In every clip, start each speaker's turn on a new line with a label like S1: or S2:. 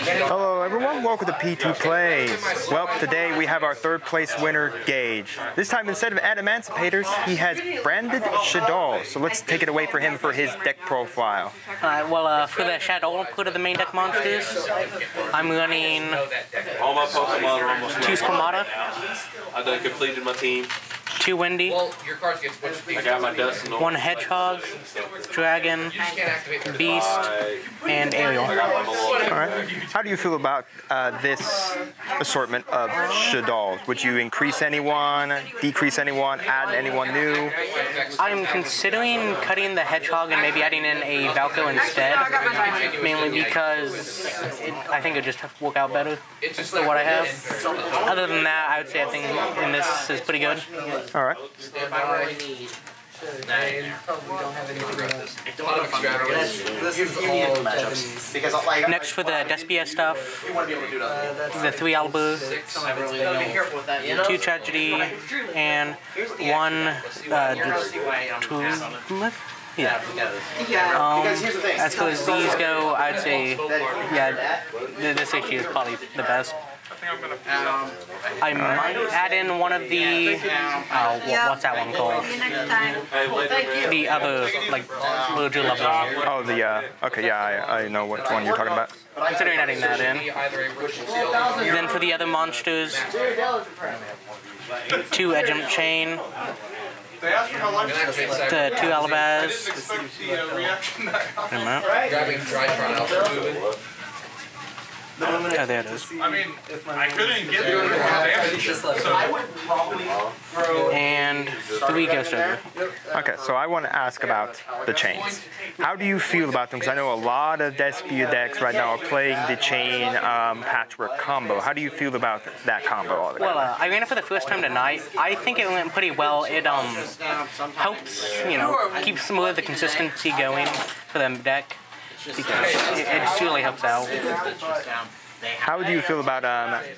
S1: Hello everyone, welcome to P2 Plays. Well, today we have our third place winner, Gage. This time instead of Emancipators, he has Branded Shaddoll. So let's take it away for him for his deck profile.
S2: Alright, well for the Shaddoll input of the main deck monsters, I'm running
S3: all my Pokemon are almost
S2: 2 Squamata.
S3: I done completed my team.
S2: 2 Windy.
S3: I got my dust.
S2: 1 Hedgehog, Dragon, Beast, and Ariel.
S1: Alright. How do you feel about this assortment of Shaddolls? Would you increase anyone, decrease anyone, add anyone new?
S2: I'm considering cutting the Hedgehog and maybe adding in a 𝐓𝐃𝐿 instead, mainly because I think it would just work out better for what I have. Other than that, I would say I think in this is pretty good.
S1: Alright.
S2: Next for the Despia stuff, the 3 Albu, 2 Tragedy, and 1 as far as these go, I'd say, yeah, this issue is probably the best. I might add in one of the, what's that one called? The other, like, Virgil level.
S1: Oh, the, okay, yeah, I know which one you're talking about.
S2: Considering adding that in. Then for the other monsters, 2 Edgem Chain, the 2 Alabaz. Wait a minute. Oh, there it is.
S4: I mean, I couldn't get through damage, so I would probably throw.
S2: And 3 Ghost Ogre.
S1: Okay, so I want to ask about the chains. How do you feel about them? Because I know a lot of Despia decks right now are playing the chain patchwork combo. How do you feel about that combo altogether?
S2: Well, I ran it for the first time tonight. I think it went pretty well. It helps, you know, keep some of the consistency going for the deck. Because it really helps out.
S1: How do you feel about,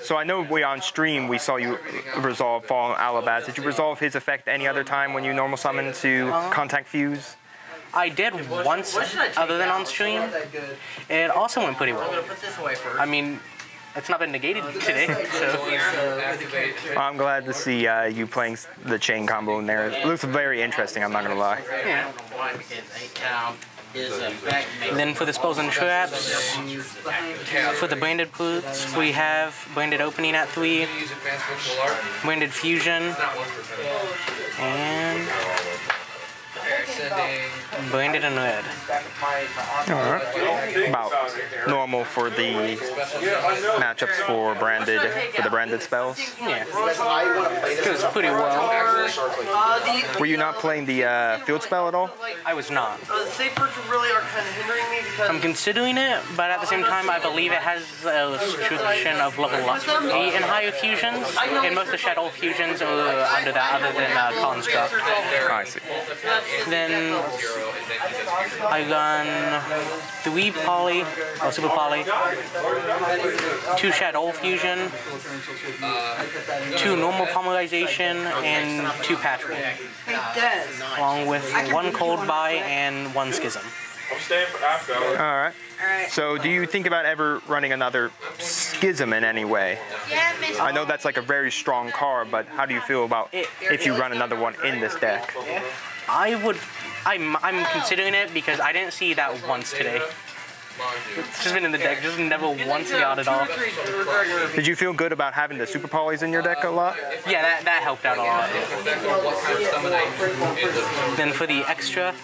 S1: so I know on stream we saw you resolve Fallen Alabaz. Did you resolve his effect any other time when you normal summon to contact Fuse?
S2: I did once, other than on stream. It also went pretty well. I mean, it's not been negated today, so.
S1: Well, I'm glad to see you playing the chain combo in there. It looks very interesting, I'm not going to lie.
S2: Yeah. Then for the spells and traps, for the branded boots, we have branded opening at 3, branded fusion, and branded in red.
S1: Alright. About normal for the matchups for the branded spells?
S2: Yeah. It goes pretty well.
S1: Were you not playing the field spell at all?
S2: I was not.
S5: The safe perks really are kind of hindering me because
S2: I'm considering it, but at the same time, I believe it has a restriction of level 8 and higher fusions, and most of the Shaddoll fusions are under that, other than Construct.
S1: I see.
S2: Then I run 3 Poly, or Super Poly, 2 Shaddoll Fusion, 2 Normal Polymerization, and 2 Patchwork, along with 1 Cold Buy and 1 Schism.
S3: I'm staying for after.
S1: Alright. So do you think about ever running another Schism in any way? I know that's like a very strong card, but how do you feel about if you run another one in this deck?
S2: I'm considering it because I didn't see that once today. It's just been in the deck, just never once got it off.
S1: Did you feel good about having the Super Polys in your deck a lot?
S2: Yeah, that helped out a lot. Then for the extra,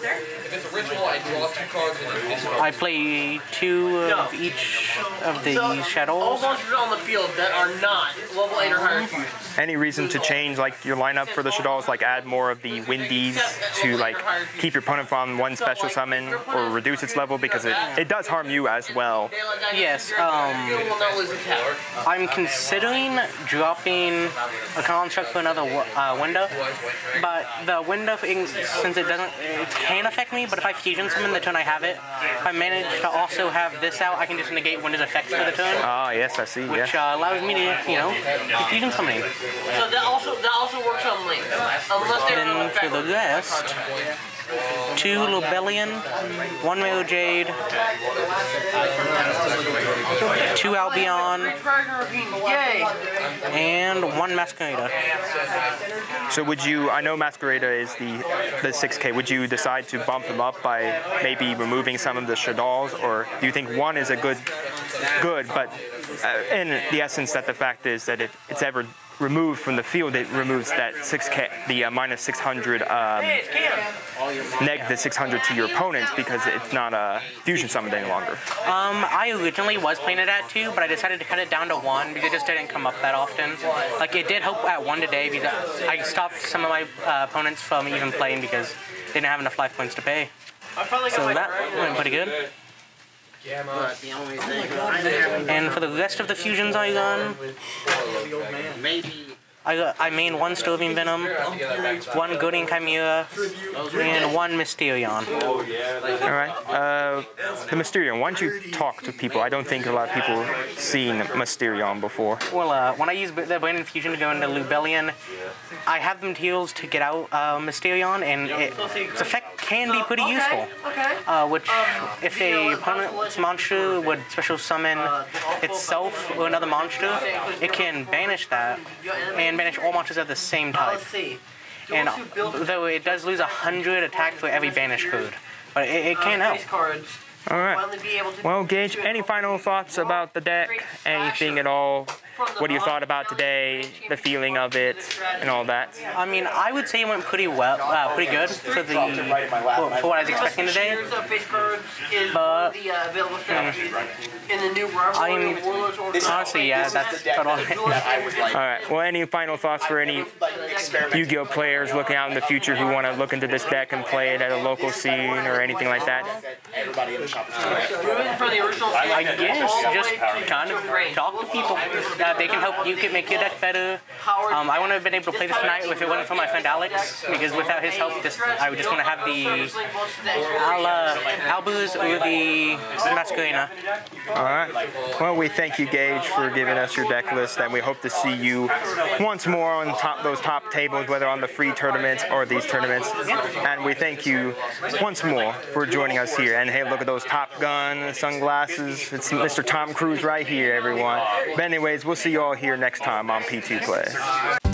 S2: I play 2 of each of the Shadolls.
S5: all monsters on the field that are not level 8 or higher.
S1: Any reason to change like your lineup for the Shadolls, like add more of the Windies to like keep your opponent from 1 special summon or reduce its level, because it does harm you as well?
S2: Yes, I'm considering dropping a construct for another window, but the window, since it can affect me, but if I fusion summon the turn I have it, if I manage to also have this out, I can just negate Window's effects for the turn.
S1: Ah, yes, I see,
S2: which allows me to, you know, fusion summoning.
S5: So that also works on Link. Unless
S2: then for the rest, 2 Lubellion, 1 Male Jade, 2 Albion, and 1 Masquerada.
S1: So would you, I know Masquerada is the 6K, would you decide to bump him up by maybe removing some of the Shaddolls, or do you think 1 is a good, but in the essence that the fact is that if it's ever removed from the field, it removes that 6K, the minus 600, negative 600 to your opponents because it's not a fusion summon any longer.
S2: I originally was playing it at 2, but I decided to cut it down to 1 because it just didn't come up that often. Like, it did help at 1 today because I stopped some of my opponents from even playing because they didn't have enough life points to pay. So that went pretty good. And for the rest of the fusions I done, I main 1 Stoving Venom, 1 𝐒𝐍𝐉𝐎𝐘 Chimera, and 1 Mysterion.
S1: Alright, the Mysterion, why don't you talk to people? I don't think a lot of people have seen Mysterion before.
S2: Well, when I use the Branded Fusion to go into Lubellion, I have the materials to get out Mysterion, and its effect can be pretty useful. Which, if a opponent's monster would special summon itself or another monster, it can banish that, and banish all monsters of the same type. And though it does lose 100 attack for every banish code, but it can help.
S1: Alright. Well, Gage, any final thoughts about the deck? Anything at all? What you thought about today, the feeling of it, and all that?
S2: I mean, I would say it went pretty well, pretty good for what I was expecting today. But honestly, yeah, that's about all.
S1: Alright, well, any final thoughts for any Yu-Gi-Oh players looking out in the future who want to look into this deck and play it at a local scene or anything like that?
S2: I guess just kind of talk to people. They can help you make your deck better. I wouldn't have been able to play this tonight if it wasn't for my friend Alex, because without his help, I would just want to have the Albus or the Masquerada.
S1: Alright. Well, we thank you, Gage, for giving us your deck list, and we hope to see you once more on those top tables, whether on the free tournaments or these tournaments. And we thank you once more for joining us here. And hey, look at those Top Gun sunglasses. It's Mr. Tom Cruise right here, everyone. But anyways, we'll see you all here next time on P2 Play.